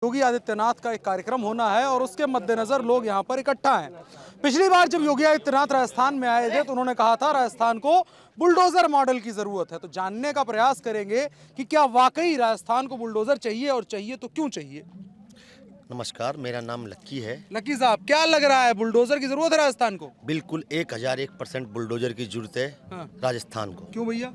योगी आदित्यनाथ का एक कार्यक्रम होना है और उसके मद्देनजर लोग यहाँ पर इकट्ठा हैं। पिछली बार जब योगी आदित्यनाथ राजस्थान में आए थे तो उन्होंने कहा था राजस्थान को बुलडोजर मॉडल की जरूरत है। तो जानने का प्रयास करेंगे कि क्या वाकई राजस्थान को बुलडोजर चाहिए और चाहिए तो क्यों चाहिए। नमस्कार, मेरा नाम लक्की है। लकी साहब, क्या लग रहा है बुलडोजर की जरूरत है राजस्थान को? बिल्कुल 1001% बुलडोजर की जरूरत है राजस्थान को। क्यों भैया?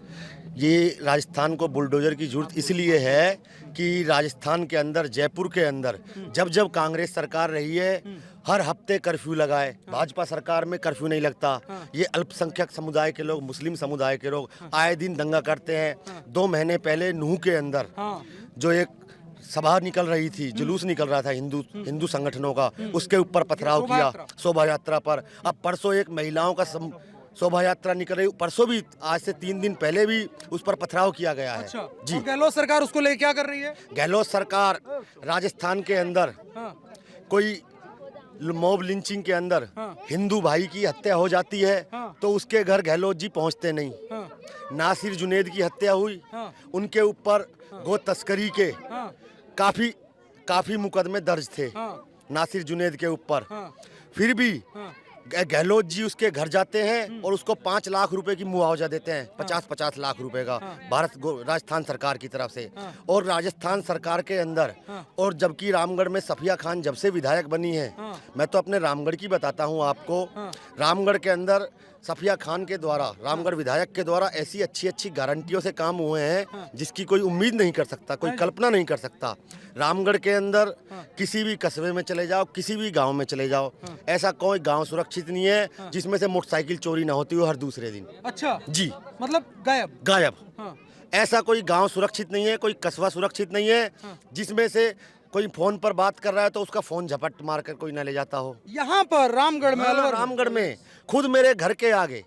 ये राजस्थान को बुलडोजर की जरूरत इसलिए है कि राजस्थान के अंदर, जयपुर के अंदर जब जब कांग्रेस सरकार रही है हर हफ्ते कर्फ्यू लगाए। भाजपा सरकार में कर्फ्यू नहीं लगता। ये अल्पसंख्यक समुदाय के लोग, मुस्लिम समुदाय के लोग आए दिन दंगा करते हैं। 2 महीने पहले नूह के अंदर जो एक सभा निकल रही थी, जुलूस निकल रहा था हिंदू संगठनों का, उसके ऊपर पथराव किया शोभा यात्रा पर। अब परसों एक महिलाओं का शोभा यात्रा निकल रही, परसों भी, आज से 3 दिन पहले भी उस पर पथराव किया गया है। अच्छा, जी। गहलोत सरकार उसको लेकर क्या कर रही है? गहलोत सरकार राजस्थान के अंदर कोई मॉब लिंचिंग के अंदर हिंदू भाई की हत्या हो जाती है तो उसके घर गहलोत जी पहुंचते नहीं। नासिर जुनेद की हत्या हुई, उनके ऊपर गो तस्करी के काफी मुकदमे दर्ज थे नासिर जुनेद के ऊपर। फिर भी गहलोत जी उसके घर जाते हैं और उसको 5 लाख रुपए की मुआवजा देते हैं, 50-50 लाख रुपए का राजस्थान सरकार की तरफ से। और राजस्थान सरकार के अंदर, और जबकि रामगढ़ में सफिया खान जब से विधायक बनी है, मैं तो अपने रामगढ़ की बताता हूं आपको, रामगढ़ के अंदर सफिया खान के द्वारा, रामगढ़ विधायक के द्वारा ऐसी अच्छी गारंटियों से काम हुए हैं जिसकी कोई उम्मीद नहीं कर सकता, कोई कल्पना नहीं कर सकता। रामगढ़ के अंदर किसी भी कस्बे में चले जाओ, किसी भी गांव में चले जाओ, ऐसा कोई गांव सुरक्षित नहीं है जिसमें से मोटरसाइकिल चोरी ना होती हो हर दूसरे दिन। अच्छा जी, मतलब गायब। ऐसा कोई गांव सुरक्षित नहीं है, कोई कस्बा सुरक्षित नहीं है जिसमें से कोई फोन पर बात कर रहा है तो उसका फोन झपट मार कर कोई ना ले जाता हो। यहाँ पर रामगढ़ में, रामगढ़ में खुद मेरे घर के आगे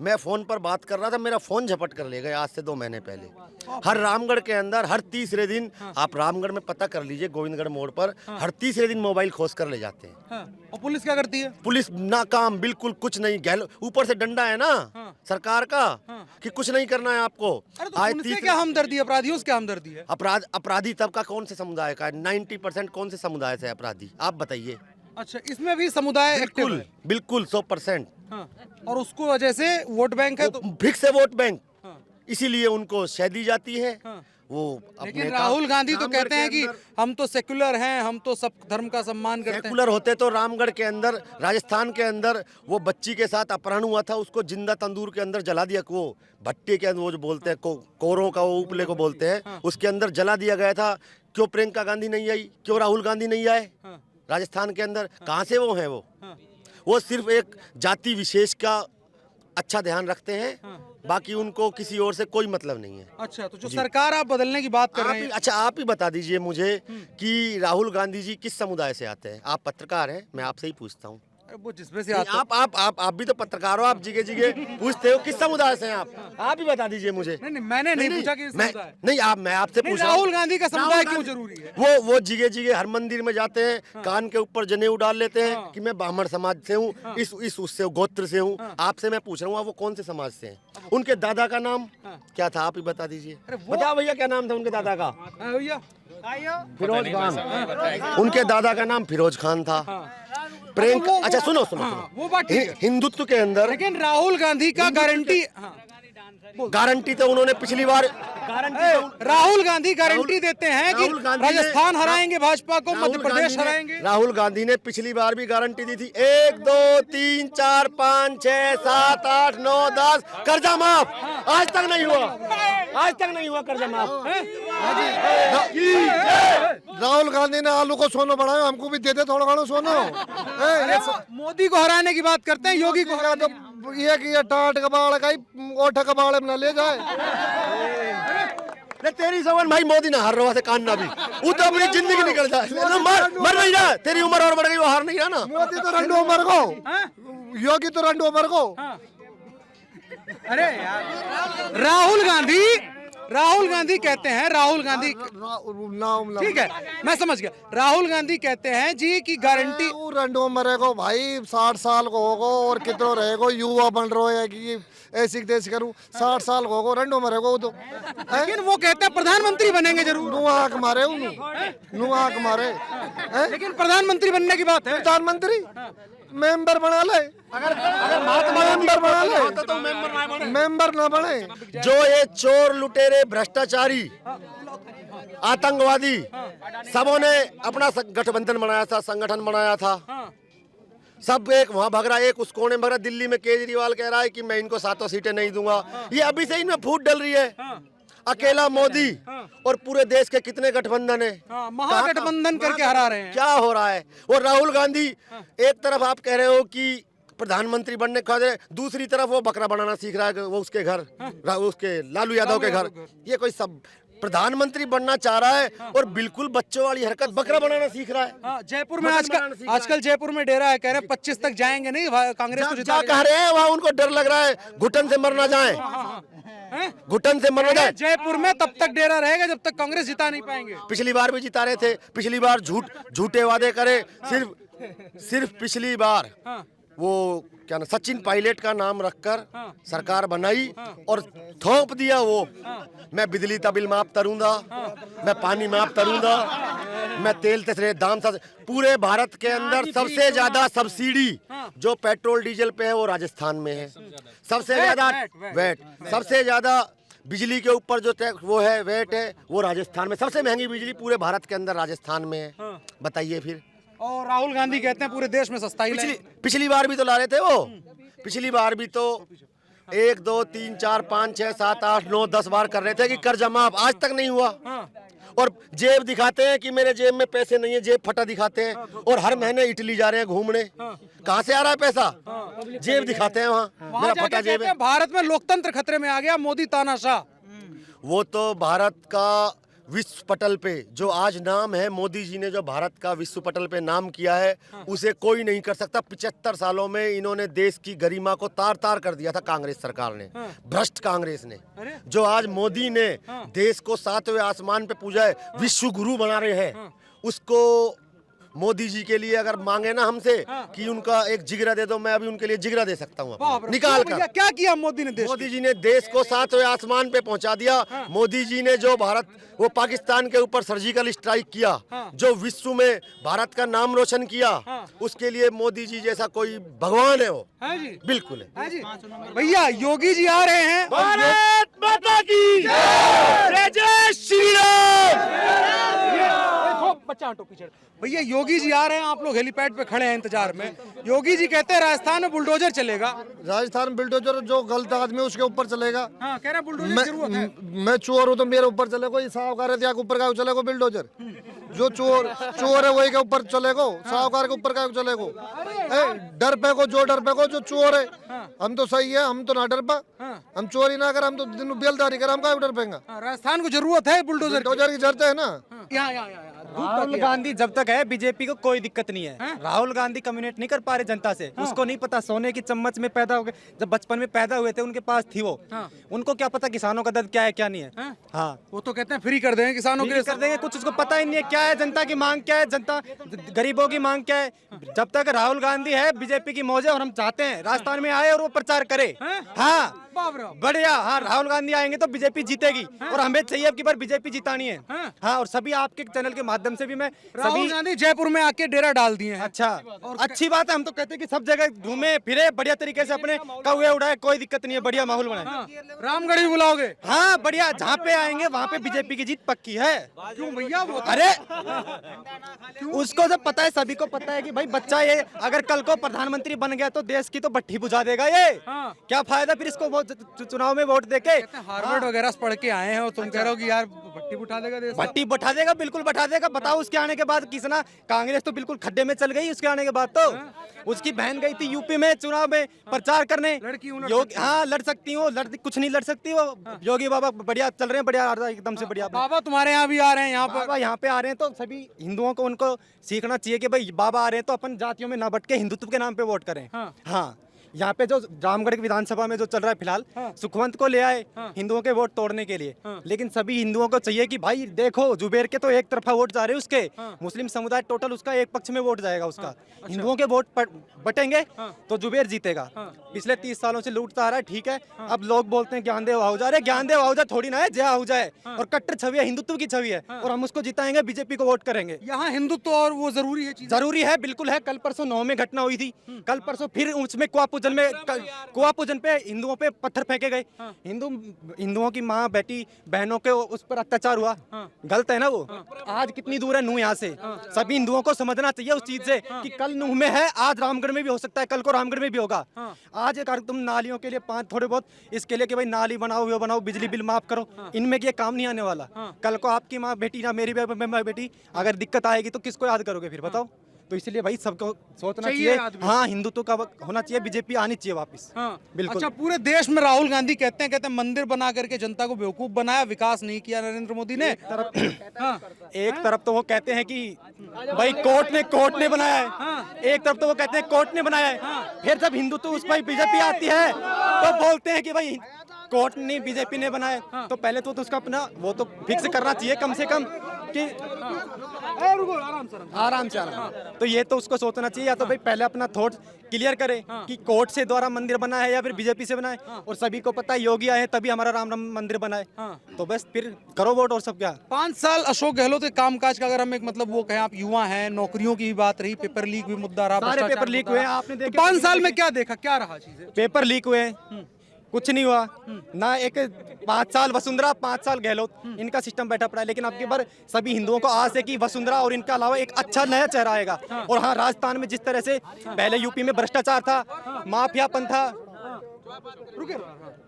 मैं फोन पर बात कर रहा था, मेरा फोन झपट कर ले गए आज से 2 महीने पहले। हर रामगढ़ के अंदर हर तीसरे दिन, आप रामगढ़ में पता कर लीजिए, गोविंदगढ़ मोड़ पर हर तीसरे दिन मोबाइल खोज कर ले जाते हैं। और पुलिस क्या करती है? पुलिस नाकाम, बिल्कुल कुछ नहीं। ऊपर से डंडा है ना सरकार का कि कुछ नहीं करना है आपको। आज क्या हमदर्दी, अपराधियों से क्या हमदर्दी है? अपराधी तबका कौन से समुदाय का है? 90% कौन से समुदाय से अपराधी, आप बताइए। अच्छा, इसमें भी समुदाय बिल्कुल 100%। और उसको वजह से वोट बैंक है, तो फिक्स है वोट बैंक, इसीलिए उनको शह दी जाती है। वो लेकिन राहुल गांधी तो कहते हैं कि हम तो सेक्युलर हैं, हम तो सब धर्म का सम्मान करते हैं। सेक्युलर होते तो रामगढ़ के अंदर, राजस्थान के अंदर वो बच्ची के साथ अपहरण हुआ था, उसको जिंदा तंदूर के अंदर जला दिया, वो भट्टे के अंदर, वो जो बोलते हैं कोरों का, वो उपले को बोलते हैं, उसके अंदर जला दिया गया था। क्यों प्रियंका गांधी नहीं आई? क्यों राहुल गांधी नहीं आए राजस्थान के अंदर? कहाँ से वो हैं? वो सिर्फ एक जाति विशेष का अच्छा ध्यान रखते हैं, बाकी उनको किसी और से कोई मतलब नहीं है। अच्छा, तो जो सरकार आप बदलने की बात कर रहे हैं, अच्छा आप ही बता दीजिए मुझे कि राहुल गांधी जी किस समुदाय से आते हैं? आप पत्रकार हैं, मैं आपसे ही पूछता हूँ। वो जिसमें से आप भी तो पत्रकार हो, आप जिगे पूछते हो किस समुदाय से हैं आप ही बता दीजिए मुझे। नहीं, मैंने नहीं पूछा कि मैं आपसे पूछ रहा हूं, राहुल गांधी का समुदाय क्यों जरूरी है? वो जिगे हर मंदिर में जाते हैं, कान के ऊपर जनेऊ डाल लेते हैं कि मैं ब्राह्मण समाज से हूँ, इस उससे गोत्र से हूँ। आपसे मैं पूछ रहा हूँ, वो कौन से समाज से हैं? उनके दादा का नाम क्या था, आप ही बता दीजिए। बताओ भैया, क्या नाम था उनके दादा का? फिरोज खान। उनके दादा का नाम फिरोज खान था। प्रियंका, अच्छा सुनो, वो बात हिंदुत्व के अंदर, लेकिन राहुल गांधी का गारंटी तो उन्होंने पिछली बार राहुल गांधी गारंटी देते हैं कि राजस्थान हराएंगे भाजपा को, मध्य प्रदेश हराएंगे। राहुल गांधी ने पिछली बार भी गारंटी दी थी, 1 2 3 4 5 6 7 8 9 10 कर्जा माफ। आज तक नहीं हुआ कर्जा माफ। राहुल गांधी ने आलू को सोना बढ़ाया, हमको भी दे दे थोड़ा घणो सोना। मोदी को हराने की बात करते हैं, योगी को तो ये कि ये टाट कबाड़ का ओठ कबाड़ में न ले जाए। तेरी समझ भाई, मोदी ना हार रहा से कान ना भी, वो तो अपनी जिंदगी निकल जाए, मर नहीं रहा, तेरी उम्र और बढ़ गई, वो हार नहीं रहा ना। मोदी तो रंडो उम्र को, योगी तो रंडो उम्र को। अरे यार, राहुल राहुल गांधी कहते हैं, राहुल गांधी, नाम ठीक है मैं समझ गया, राहुल गांधी कहते हैं जी की गारंटी। वो रंडो मरेगो भाई 60 साल को होगो और कितनो रहेगो युवा बन रहो है कि ऐसी देश करूं 60 साल को होगो रंडो मरेगो वो तो लेकिन वो कहते हैं प्रधानमंत्री बनेंगे जरूर। नुआक मारे नुआक मारे लेकिन प्रधानमंत्री बनने की बात है। प्रधानमंत्री मेंबर बना ले, अगर मेंबर बना ले, मेंबर ना बने। जो ये चोर लुटेरे भ्रष्टाचारी आतंकवादी सबों ने अपना गठबंधन बनाया था, संगठन बनाया था, सब एक वहां भग रहा है, एक उस कोने में भग रहा है। दिल्ली में केजरीवाल कह रहा है कि मैं इनको 7 सीटें नहीं दूंगा। ये अभी से इनमें फूट डल रही है। अकेला मोदी और पूरे देश के कितने गठबंधन है, महागठबंधन करके हरा रहे हैं। क्या हो रहा है। और राहुल गांधी एक तरफ आप कह रहे हो कि प्रधानमंत्री बनने का, दूसरी तरफ वो बकरा बनाना सीख रहा है, वो उसके घर उसके लालू यादव के घर। ये कोई सब प्रधानमंत्री बनना चाह रहा है और बिल्कुल बच्चों वाली हरकत, बकरा बनाना सीख रहा है। जयपुर में आजकल जयपुर में डेरा है, कह रहे 25 तक जाएंगे नहीं, कांग्रेस को क्या कह रहे हैं वहाँ, उनको डर लग रहा है घुटन से मर ना जाए, घुटन से मर ना जाए। जयपुर में तब तक डेरा रहेगा जब तक कांग्रेस जिता नहीं पाएंगे। पिछली बार भी जिता रहे थे, पिछली बार झूठे वादे करे, सिर्फ पिछली बार वो क्या ना सचिन पायलट का नाम रखकर सरकार बनाई और थोप दिया वो, मैं बिजली का बिल माफ करूंगा, मैं पानी माफ करूंगा, मैं तेल तेरे दाम से। पूरे भारत के अंदर सबसे ज्यादा सब्सिडी जो पेट्रोल डीजल पे है वो राजस्थान में है। सबसे ज्यादा वैट, सबसे ज्यादा बिजली के ऊपर जो टैक्स वो है वेट है वो राजस्थान में। सबसे महंगी बिजली पूरे भारत के अंदर राजस्थान में है। बताइए फिर। और राहुल गांधी कहते हैं पूरे देश में सस्ता ही पिछली बार भी तो ला रहे थे वो, पिछली बार भी तो 1 2 3 4 5 6 7 8 9 10 बार कर रहे थे कि कर जमा, आज तक नहीं हुआ। और जेब दिखाते हैं कि मेरे जेब में पैसे नहीं है, जेब फटा दिखाते हैं। और हर महीने इटली जा रहे हैं घूमने, कहाँ से आ रहा है पैसा, जेब दिखाते हैं वहाँ मेरा फटा जेब है। भारत में लोकतंत्र खतरे में आ गया, मोदी तानाशाह। वो तो भारत का विश्व पटल पे जो आज नाम है, मोदी जी ने जो भारत का विश्व पटल पे नाम किया है उसे कोई नहीं कर सकता। 75 सालों में इन्होंने देश की गरिमा को तार तार कर दिया था कांग्रेस सरकार ने, भ्रष्ट कांग्रेस ने। जो आज मोदी ने देश को 7वें आसमान पे पूजा है, विश्व गुरु बना रहे हैं, उसको मोदी जी के लिए अगर मांगे ना हमसे कि उनका एक जिगरा दे दो, मैं अभी उनके लिए जिगरा दे सकता हूँ निकाल कर। क्या किया मोदी ने? मोदी जी ने देश को 7वें आसमान पे पहुंचा दिया। मोदी जी ने जो वो पाकिस्तान के ऊपर सर्जिकल स्ट्राइक किया, जो विश्व में भारत का नाम रोशन किया, उसके लिए मोदी जी जैसा कोई भगवान है वो। जी बिल्कुल है जी। भैया योगी जी आ रहे हैं, भारत माता की जय, जय श्री राम। बच्चा हटो पीछे। भैया योगी जी आ रहे हैं, आप लोग हेलीपैड पे खड़े हैं इंतजार में। योगी जी कहते हैं राजस्थान में बुलडोजर चलेगा। राजस्थान में बुलडोजर जो गलत आदमी है उसके ऊपर चलेगा। हाँ, कह रहे हैं बुलडोजर की जरूरत है। मैं चोर हूँ तो मेरे ऊपर चलेगा, ये साहूकार है ऊपर का चलेगा बुलडोजर। जो चोर है वही के ऊपर चलेगा, साहूकार के ऊपर का चलेगा। डर पे को जो डर पे को जो चोर है, हम तो सही है, हम तो ना डर पा, हम चोरी ना कर, हम तो दिन बेलदारी कर, हम क्या डर पेंगा। राजस्थान को जरूरत है बुलडोजर की जरूरत है ना। राहुल गांधी जब तक है बीजेपी को कोई दिक्कत नहीं है। राहुल गांधी कम्युनिकेट नहीं कर पा रहे जनता से, उसको नहीं पता सोने की चम्मच में पैदा हो गए, जब बचपन में पैदा हुए थे उनके पास थी वो, उनको क्या पता किसानों का दर्द क्या है क्या नहीं है। हाँ वो तो कहते हैं फ्री कर देंगे किसानों के लिए, कर देंगे, कुछ उसको पता ही नहीं है क्या है जनता की मांग, क्या है जनता गरीबों की मांग क्या है। जब तक राहुल गांधी है बीजेपी की मौज है और हम चाहते हैं राजस्थान में आए और वो प्रचार करे। हाँ बढ़िया, हाँ राहुल गांधी आएंगे तो बीजेपी जीतेगी और हमें चाहिए अब की बार बीजेपी जितानी है। हाँ और सभी आपके चैनल के माध्यम से भी मैं राहुल गांधी जयपुर में आके डेरा डाल दिए हैं। अच्छा और अच्छी बात है, हम तो कहते हैं कि सब जगह घूमे फिरे बढ़िया तरीके से अपने कौवे उड़ाए, कोई दिक्कत नहीं है, बढ़िया माहौल बनाए। रामगढ़ भी बुलाओगे? हाँ बढ़िया, जहाँ पे आएंगे वहाँ पे बीजेपी की जीत पक्की है। क्यों भैया? अरे उसको जब पता है, सभी को पता है कि भाई बच्चा ये अगर कल को प्रधानमंत्री बन गया तो देश की तो भट्टी बुझा देगा ये। क्या फायदा फिर इसको चुनाव में वोट देके। हार्वर्ड वगैरह पढ़ के आए हैं और तुम कह रहे हो कि यार भट्टी बुठा देगा देश? भट्टी बैठा देगा, बिल्कुल बैठा देगा। बताओ उसके आने के बाद किसना, कांग्रेस तो बिल्कुल खड्डे में चल गई उसके आने के बाद। तो उसकी बहन गई थी यूपी में चुनाव में प्रचार करने। हाँ लड़ सकती हो, कुछ नहीं लड़ सकती वो। योगी बाबा बढ़िया चल रहे हैं, बढ़िया एकदम से बढ़िया। बाबा तुम्हारे यहाँ भी आ रहे हैं? यहाँ पे आ रहे हैं तो सभी हिंदुओं को उनको सीखना चाहिए कि भाई बाबा आ रहे हैं तो अपन जातियों में ना बट के हिंदुत्व के नाम पे वोट करें। हाँ यहाँ पे जो रामगढ़ की विधानसभा में जो चल रहा है फिलहाल, सुखवंत को ले आए हिंदुओं के वोट तोड़ने के लिए, लेकिन सभी हिंदुओं को चाहिए कि भाई देखो जुबेर के तो एक तरफा वोट जा रहे हैं उसके, मुस्लिम समुदाय टोटल उसका एक पक्ष में वोट जाएगा उसका, हिंदुओं के वोट बटेंगे तो जुबेर जीतेगा। पिछले 30 सालों से लूटता आ रहा है, ठीक है। अब लोग बोलते हैं ज्ञानदेव आहूजा, अरे ज्ञानदेव आहूजा थोड़ी ना है, जय आहूजा है और कट्टर छवि है, हिंदुत्व की छवि है और हम उसको जिताएंगे, बीजेपी को वोट करेंगे। यहाँ हिंदुत्व और वो जरूरी है चीज, जरूरी है, बिल्कुल है। कल परसों 9 में घटना हुई थी, कल परसों फिर उसमें कुआ पूजन पे हिंदुओं पे पत्थर फेंके गए, हिंदुओं की माँ बेटी बहनों के उस पर अत्याचार हुआ, गलत है ना वो। आज कितनी दूर है नूह यहाँ से, सभी हिंदुओं को समझना चाहिए उस चीज से कि कल नूह में है, आज रामगढ़ में भी हो सकता है, कल को रामगढ़ में भी होगा। आज अगर तुम नालियों के लिए थोड़े बहुत इसके लिए कि भाई नाली बनाओ, वो बनाओ, बिजली बिल माफ करो, इनमें ये काम नहीं आने वाला। कल को आपकी माँ बेटी ना मेरी बेटी अगर दिक्कत आएगी तो किसको याद करोगे फिर बताओ। तो इसलिए भाई सबको सोचना चाहिए, हाँ हिंदुत्व का होना चाहिए, बीजेपी आनी चाहिए वापस। बिल्कुल। अच्छा, पूरे देश में राहुल गांधी कहते हैं मंदिर बना करके जनता को बेवकूफ बनाया, विकास नहीं किया नरेंद्र मोदी ने। एक तरफ तो वो कहते हैं कि भाई कोर्ट ने बनाया है, एक तरफ तो वो कहते हैं कोर्ट ने बनाया है, फिर जब हिंदुत्व उस पर बीजेपी आती है तो बोलते हैं कि भाई कोर्ट नहीं बीजेपी ने बनाया। तो पहले तो उसका अपना वो तो फिक्स करना चाहिए कम से कम कि आराम से तो ये तो उसको सोचना चाहिए, या तो भाई पहले अपना थॉट क्लियर करे कि कोर्ट से द्वारा मंदिर बना है या फिर बीजेपी से बना है। और सभी को पता है योगी आए तभी हमारा राम मंदिर बना है, तो बस फिर करो वोट और सब क्या। 5 साल अशोक गहलोत के कामकाज का अगर हम एक मतलब वो कहें, आप युवा हैं, नौकरियों की भी बात रही, पेपर लीक भी मुद्दा रहा, सारे पेपर लीक हुए, आपने देखे 5 साल में क्या देखा, क्या रहा चीजें? पेपर लीक हुए, कुछ नहीं हुआ ना। एक 5 साल वसुंधरा, 5 साल गहलोत, इनका सिस्टम बैठा पड़ा है। लेकिन अब की बार सभी हिंदुओं को आस है कि वसुंधरा और इनके अलावा एक अच्छा नया चेहरा आएगा। और हाँ, राजस्थान में जिस तरह से पहले यूपी में भ्रष्टाचार था, माफियापन था,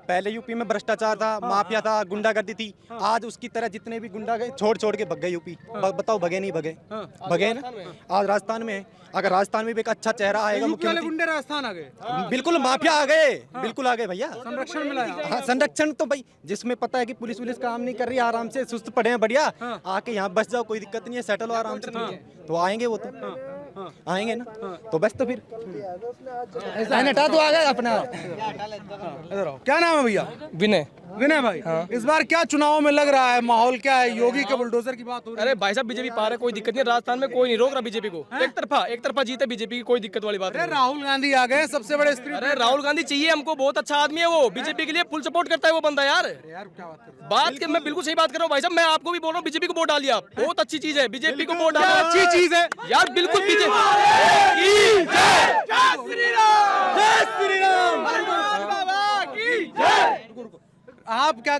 पहले यूपी में भ्रष्टाचार था, माफिया था, गुंडागर्दी थी, आज उसकी तरह जितने भी गुंडा गए छोड़ के भग गए यूपी। बताओ भगे नहीं भगे? भगे ना। आज राजस्थान में, अगर राजस्थान में भी एक अच्छा चेहरा आएगा, मुख्यमंत्री गुंडे राजस्थान आ गए, बिल्कुल माफिया आ गए, बिल्कुल आ गए भैया। संरक्षण मिला। हाँ, संरक्षण तो भाई जिसमें पता है कि पुलिस काम नहीं कर रही, आराम से सुस्त पड़े हैं, बढ़िया आके यहाँ बस जाओ, कोई दिक्कत नहीं है, सेटल हो आराम से, तो आएंगे वो तो आएंगे ना। तो बस तो फिर हटा दो, आ गए अपना। क्या नाम है भैया? विनय। विनय भाई, इस बार क्या चुनाव में लग रहा है, माहौल क्या है? योगी के बुलडोजर की बात हो रही है। अरे भाई साहब बीजेपी पा रहा है, कोई दिक्कत नहीं, राजस्थान में कोई नहीं रोक रहा बीजेपी को, एक तरफा जीते बीजेपी की, कोई दिक्कत वाली बात अरे नहीं। राहुल गांधी आ गए, सबसे बड़े स्त्री। अरे राहुल गांधी चाहिए हमको, बहुत अच्छा आदमी है वो, बीजेपी के लिए फुल सपोर्ट करता है वो बंदा यार। यार क्या बात कर रहे बात के मैं बिल्कुल सही बात कर रहा हूँ भाई साहब, मैं आपको भी बोल रहा हूँ बीजेपी को वोट डालिए आप, बहुत अच्छी चीज है, बीजेपी को वोट डालो, अच्छी चीज है यार, बिल्कुल बीजेपी। आप क्या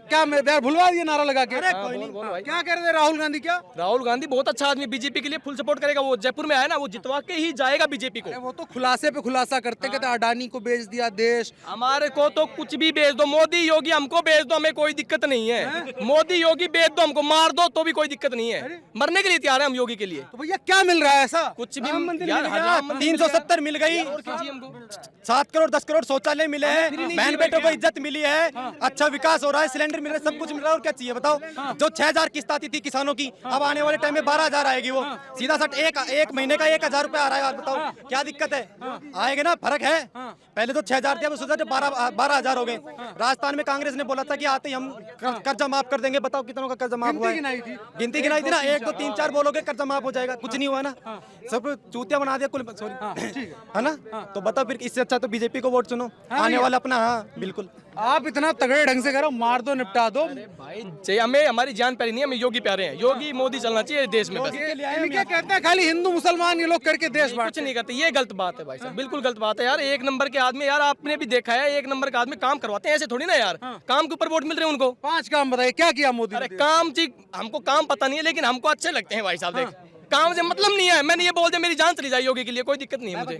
यार भुलवा दिए नारा लगा के। बोल भाई। क्या कह रहे थे राहुल गांधी? क्या राहुल गांधी बहुत अच्छा आदमी, बीजेपी के लिए फुल सपोर्ट करेगा, वो जयपुर में आया ना, वो जितवा के ही जाएगा बीजेपी को। वो तो खुलासे पे खुलासा करते, कहते अडानी को बेच दिया देश। हमारे को तो कुछ भी बेच दो, मोदी योगी हमको बेच दो, हमें कोई दिक्कत नहीं है, मोदी योगी बेच दो हमको, मार दो तो भी कोई दिक्कत नहीं है, मरने के लिए तैयार है हम योगी के लिए। तो भैया क्या मिल रहा है ऐसा? कुछ भी यार 370 मिल गई, 7 करोड़ 10 करोड़ शौचालय मिले हैं, बहन बेटों को इज्जत मिली है, अच्छा विकास हो रहा है, सिलेंडर मिल रहा है, सब कुछ मिल रहा है, और क्या चाहिए बताओ? जो 6000 किस्त आती थी किसानों की, अब आने वाले टाइम में 12000 आएगी, वो सीधा सट एक महीने का 1000 रुपया आ रहा है यार, बताओ क्या दिक्कत है? आएगा ना, फर्क है। पहले तो 6000 थे, अब सोचा 12000 हो गए। राजस्थान में कांग्रेस ने बोला था कि आते ही हम कर्जा माफ कर देंगे, बताओ कितनों का कर्जा माफ हुआ है? गिनती गिनाई थी ना, 1 2 3 4 बोलोगे कर्जा माफ हो जाएगा, कुछ नहीं हुआ ना, सब चूतिया बना दिया कुल, सॉरी है ना। तो बताओ फिर इससे अच्छा तो बीजेपी को वोट चुनो, आने वाला अपना। हाँ बिल्कुल, आप इतना तगड़े ढंग से करो, मार दो निपटा दो भाई, हमें हमारी जान प्यारी नहीं है, हमें योगी प्यारे हैं, योगी मोदी चलना चाहिए देश में बस। इनके कहते हैं खाली हिंदू मुसलमान ये लोग करके देश कुछ नहीं करते, ये गलत बात है भाई साहब, बिल्कुल गलत बात है यार। 1 नंबर के आदमी यार, आपने भी देखा है, 1 नंबर का आदमी काम करवाते हैं, ऐसे थोड़ी ना यार, काम के ऊपर वोट मिल रहे हैं उनको। 5 काम बताइए क्या किया मोदी अरे ने? काम जी, हमको काम पता नहीं है, लेकिन हमको अच्छे लगते हैं भाई साहब। देख काम से मतलब नहीं है, मैंने ये बोल दिया, मेरी जान चली जाए योगी के लिए, कोई दिक्कत नहीं है मुझे।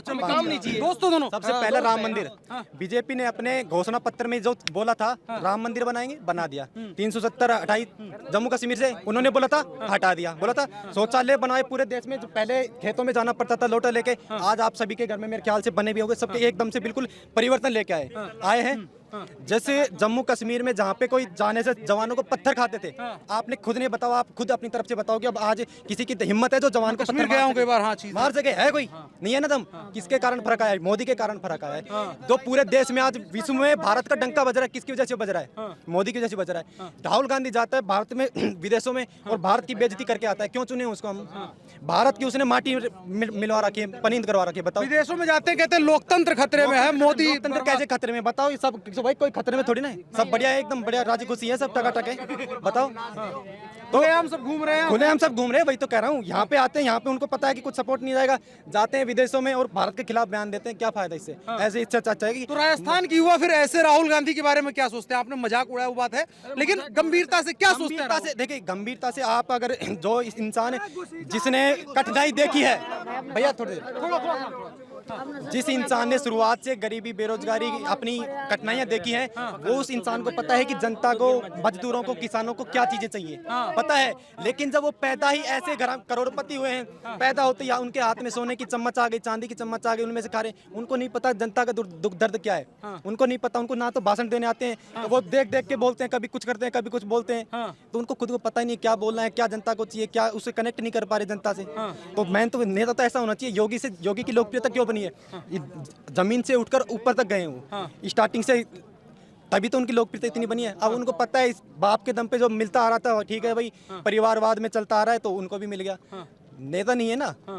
चलो काम नहीं चाहिए दोस्तों दोनों। सबसे पहले राम मंदिर, बीजेपी ने अपने घोषणा पत्र में जो बोला था राम मंदिर बनाएंगे, बना दिया। 370 हटाई जम्मू कश्मीर से, उन्होंने बोला था हटा दिया। बोला था शौचालय बनाए पूरे देश में, जो पहले खेतों में जाना पड़ता था लोटा लेके, आज आप सभी के घर में मेरे ख्याल से बने भी होंगे, सबके एकदम से बिल्कुल परिवर्तन लेके आए हैं। जैसे जम्मू कश्मीर में जहाँ पे कोई जाने से जवानों को पत्थर खाते थे, आपने खुद नहीं बताओ, आप खुद अपनी तरफ से बताओ कि अब आज किसी की हिम्मत है जो जवान को कश्मीर पत्थर गया हूँ मार कई सके? बार, हाँ, चीज़ मार सके है कोई? नहीं है ना दम। किसके कारण फर्क आया है? मोदी के कारण फर्क आया है। जो पूरे देश में आज विश्व में भारत का डंका बज रहा है, किसकी वजह से बज रहा है? मोदी की वजह से बज रहा है। राहुल गांधी जाता है भारत में विदेशों में और भारत की बेइज्जती करके आता है। क्यों चुने उसको हम? भारत की उसने माटी मिलवा रखी है, पनींद करवा रखी है। बताओ विदेशों में जाते हैं, कहते हैं लोकतंत्र खतरे में है, मोदी लोकतंत्र कैसे खतरे में? बताओ। ये सब भाई कोई खतरे में थोड़ी ना है, सब बढ़िया है, एकदम बढ़िया, राजी खुशी है, सब टकाटक है। बताओ। तो हम सब घूम रहे हैं। खुले हम सब घूम रहे हैं, वही तो कह रहा हूँ। यहाँ पे आते हैं, यहाँ पे उनको पता है कि कुछ सपोर्ट नहीं जाएगा, जाते हैं विदेशों में और भारत के खिलाफ बयान देते हैं। क्या फायदा इससे? ऐसे इच्छा चाहेगी। तो राजस्थान की युवा फिर ऐसे राहुल गांधी के बारे में क्या सोचते हैं? आपने मजाक उड़ाया, वो बात है, लेकिन गंभीरता से क्या सोचते हैं? गंभीरता से देखिए, गंभीरता से आप अगर जो इस इंसान जिसने कठिनाई देखी है, भैया थोड़ी देर, जिस इंसान ने शुरुआत से गरीबी, बेरोजगारी, अपनी कठिनाइयां देखी हैं, वो उस इंसान को पता है कि जनता को, मजदूरों को, किसानों को क्या चीजें चाहिए, पता है। लेकिन जब वो पैदा ही ऐसे करोड़पति हुए हैं, पैदा होते ही उनके हाथ में सोने की चम्मच आ गई, चांदी की चम्मच आ गई, उनमें से खा रहे, उनको नहीं पता जनता का दुख दर्द क्या है। उनको नहीं पता, उनको ना तो भाषण देने आते हैं, वो देख देख के बोलते हैं, कभी कुछ करते हैं, कभी कुछ बोलते हैं, तो उनको खुद को पता ही नहीं क्या बोलना है, क्या जनता को चाहिए, क्या उससे कनेक्ट नहीं कर पा रहे जनता से। तो मैं तो नेता तो ऐसा होना चाहिए। योगी की लोकप्रियता क्यों बनी है? जमीन से उठकर ऊपर तक गए हूँ स्टार्टिंग से, तभी तो उनकी लोकप्रियता इतनी बनी है। अब उनको पता है इस बाप के दम पे जो मिलता आ रहा था, ठीक है भाई, परिवारवाद में चलता आ रहा है, तो उनको भी मिल गया। नेता नहीं है ना।